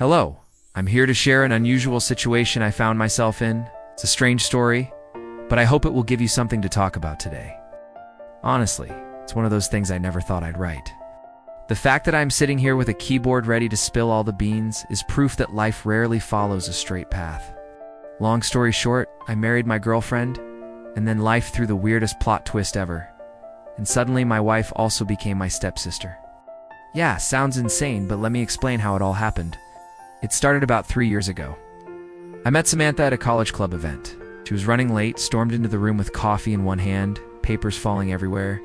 Hello, I'm here to share an unusual situation I found myself in. It's a strange story, but I hope it will give you something to talk about today. Honestly, it's one of those things I never thought I'd write. The fact that I'm sitting here with a keyboard ready to spill all the beans is proof that life rarely follows a straight path. Long story short, I married my girlfriend, and then life threw the weirdest plot twist ever. And suddenly my wife also became my stepsister. Yeah, sounds insane, but let me explain how it all happened. It started about 3 years ago. I met Samantha at a college club event. She was running late, stormed into the room with coffee in one hand, papers falling everywhere,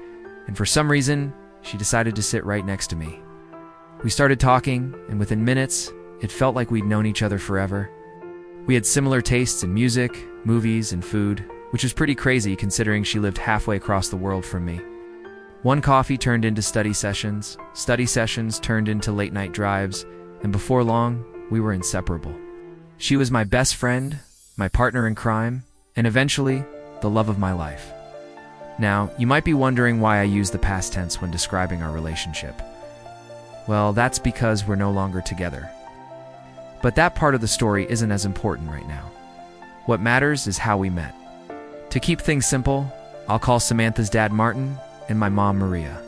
and for some reason, she decided to sit right next to me. We started talking, and within minutes, it felt like we'd known each other forever. We had similar tastes in music, movies, and food, which was pretty crazy considering she lived halfway across the world from me. One coffee turned into study sessions turned into late-night drives, and before long, we were inseparable. She was my best friend, my partner in crime, and eventually, the love of my life. Now, you might be wondering why I use the past tense when describing our relationship. Well, that's because we're no longer together. But that part of the story isn't as important right now. What matters is how we met. To keep things simple, I'll call Samantha's dad Martin and my mom Maria.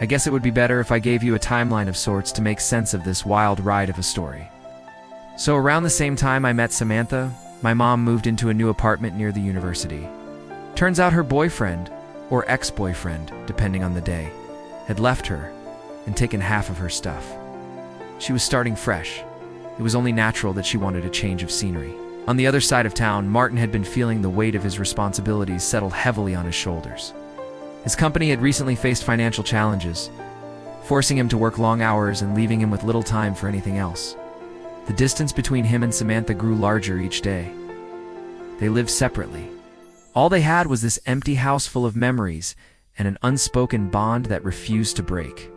I guess it would be better if I gave you a timeline of sorts to make sense of this wild ride of a story. So around the same time I met Samantha, my mom moved into a new apartment near the university. Turns out her boyfriend, or ex-boyfriend, depending on the day, had left her and taken half of her stuff. She was starting fresh. It was only natural that she wanted a change of scenery. On the other side of town, Martin had been feeling the weight of his responsibilities settled heavily on his shoulders. His company had recently faced financial challenges, forcing him to work long hours and leaving him with little time for anything else. The distance between him and Samantha grew larger each day. They lived separately. All they had was this empty house full of memories and an unspoken bond that refused to break.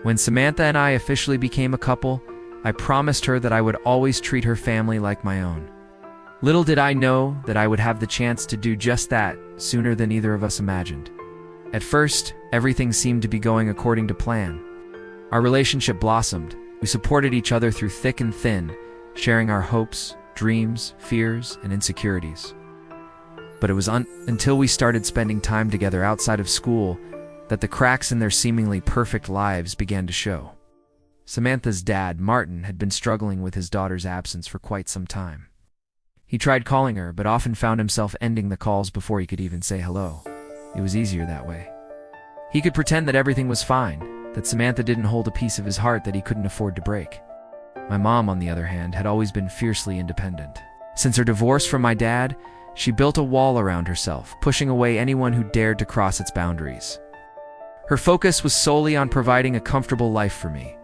When Samantha and I officially became a couple, I promised her that I would always treat her family like my own. Little did I know that I would have the chance to do just that sooner than either of us imagined. At first, everything seemed to be going according to plan. Our relationship blossomed. We supported each other through thick and thin, sharing our hopes, dreams, fears, and insecurities. But it was until we started spending time together outside of school that the cracks in their seemingly perfect lives began to show. Samantha's dad, Martin, had been struggling with his daughter's absence for quite some time. He tried calling her, but often found himself ending the calls before he could even say hello. It was easier that way. He could pretend that everything was fine, that Samantha didn't hold a piece of his heart that he couldn't afford to break. My mom, on the other hand, had always been fiercely independent. Since her divorce from my dad, she built a wall around herself, pushing away anyone who dared to cross its boundaries. Her focus was solely on providing a comfortable life for me.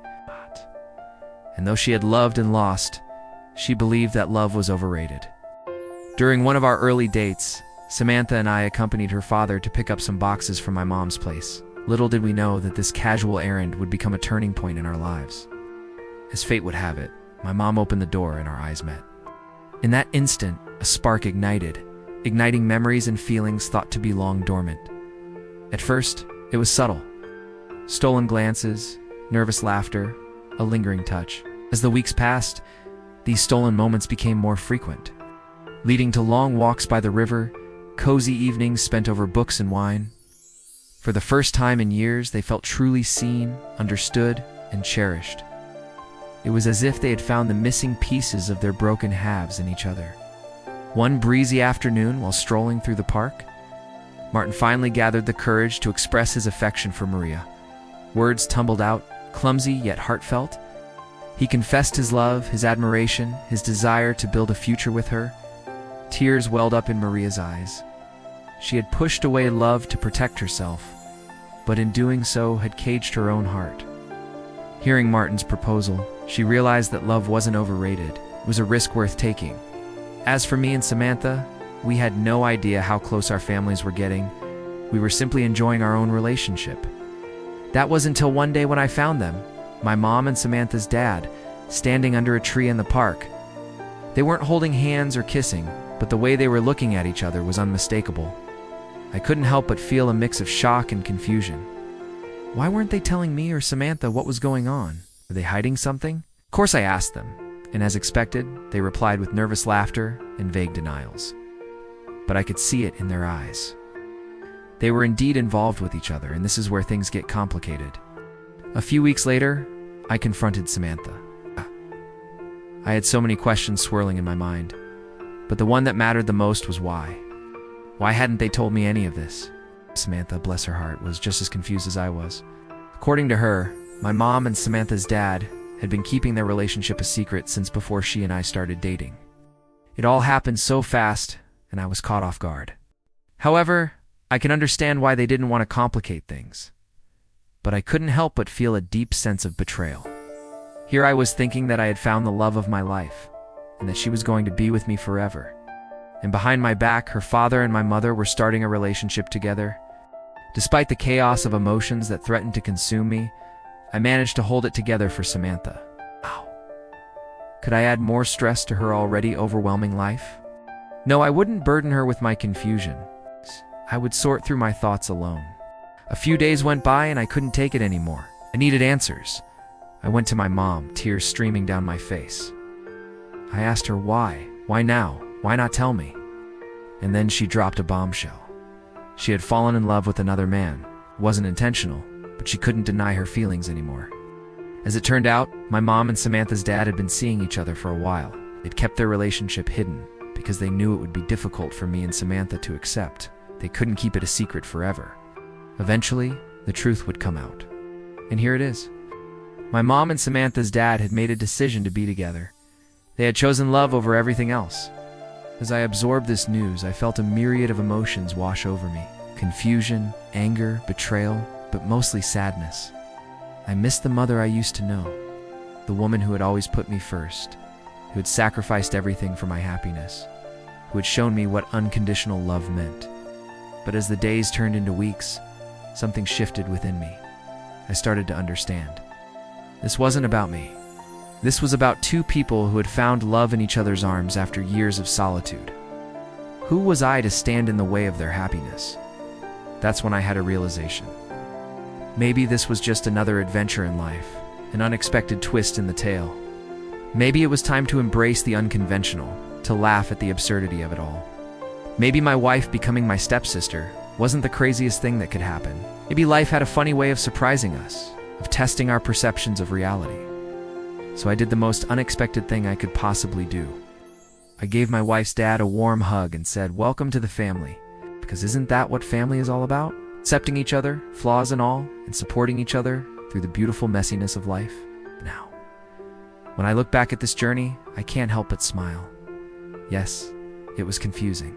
And though she had loved and lost, she believed that love was overrated. During one of our early dates, Samantha and I accompanied her father to pick up some boxes from my mom's place. Little did we know that this casual errand would become a turning point in our lives. As fate would have it, my mom opened the door and our eyes met. In that instant, a spark ignited, igniting memories and feelings thought to be long dormant. At first, it was subtle. Stolen glances, nervous laughter, a lingering touch. As the weeks passed, these stolen moments became more frequent, leading to long walks by the river, cozy evenings spent over books and wine. For the first time in years, they felt truly seen, understood, and cherished. It was as if they had found the missing pieces of their broken halves in each other. One breezy afternoon, while strolling through the park, Martin finally gathered the courage to express his affection for Maria. Words tumbled out, clumsy yet heartfelt. He confessed his love, his admiration, his desire to build a future with her. Tears welled up in Maria's eyes. She had pushed away love to protect herself, but in doing so had caged her own heart. Hearing Martin's proposal, she realized that love wasn't overrated. It was a risk worth taking. As for me and Samantha, we had no idea how close our families were getting. We were simply enjoying our own relationship. That was until one day when I found them, my mom and Samantha's dad, standing under a tree in the park. They weren't holding hands or kissing, but the way they were looking at each other was unmistakable. I couldn't help but feel a mix of shock and confusion. Why weren't they telling me or Samantha what was going on? Were they hiding something? Of course, I asked them, and as expected, they replied with nervous laughter and vague denials. But I could see it in their eyes. They were indeed involved with each other, and this is where things get complicated. A few weeks later, I confronted Samantha. I had so many questions swirling in my mind, but the one that mattered the most was why. Why hadn't they told me any of this? Samantha, bless her heart, was just as confused as I was. According to her, my mom and Samantha's dad had been keeping their relationship a secret since before she and I started dating. It all happened so fast, and I was caught off guard. However, I can understand why they didn't want to complicate things. But I couldn't help but feel a deep sense of betrayal. Here I was thinking that I had found the love of my life, and that she was going to be with me forever. And behind my back, her father and my mother were starting a relationship together. Despite the chaos of emotions that threatened to consume me, I managed to hold it together for Samantha. Wow. Could I add more stress to her already overwhelming life? No, I wouldn't burden her with my confusion. I would sort through my thoughts alone. A few days went by and I couldn't take it anymore. I needed answers. I went to my mom, tears streaming down my face. I asked her why. Why now? Why not tell me? And then she dropped a bombshell. She had fallen in love with another man. It wasn't intentional, but she couldn't deny her feelings anymore. As it turned out, my mom and Samantha's dad had been seeing each other for a while. They'd kept their relationship hidden because they knew it would be difficult for me and Samantha to accept. They couldn't keep it a secret forever. Eventually, the truth would come out. And here it is. My mom and Samantha's dad had made a decision to be together. They had chosen love over everything else. As I absorbed this news, I felt a myriad of emotions wash over me. Confusion, anger, betrayal, but mostly sadness. I missed the mother I used to know, the woman who had always put me first, who had sacrificed everything for my happiness, who had shown me what unconditional love meant. But as the days turned into weeks, something shifted within me. I started to understand. This wasn't about me. This was about two people who had found love in each other's arms after years of solitude. Who was I to stand in the way of their happiness? That's when I had a realization. Maybe this was just another adventure in life, an unexpected twist in the tale. Maybe it was time to embrace the unconventional, to laugh at the absurdity of it all. Maybe my wife becoming my stepsister wasn't the craziest thing that could happen. Maybe life had a funny way of surprising us, of testing our perceptions of reality. So I did the most unexpected thing I could possibly do. I gave my wife's dad a warm hug and said, "Welcome to the family," because isn't that what family is all about? Accepting each other, flaws and all, and supporting each other through the beautiful messiness of life. Now, when I look back at this journey, I can't help but smile. Yes, it was confusing.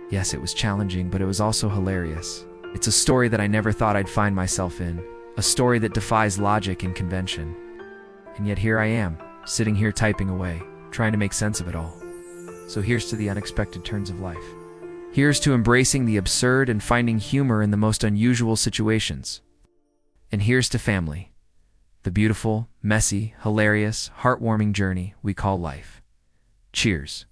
Yes, it was challenging, but it was also hilarious. It's a story that I never thought I'd find myself in, a story that defies logic and convention. And yet here I am, sitting here typing away, trying to make sense of it all. So here's to the unexpected turns of life. Here's to embracing the absurd and finding humor in the most unusual situations. And here's to family, the beautiful, messy, hilarious, heartwarming journey we call life. Cheers.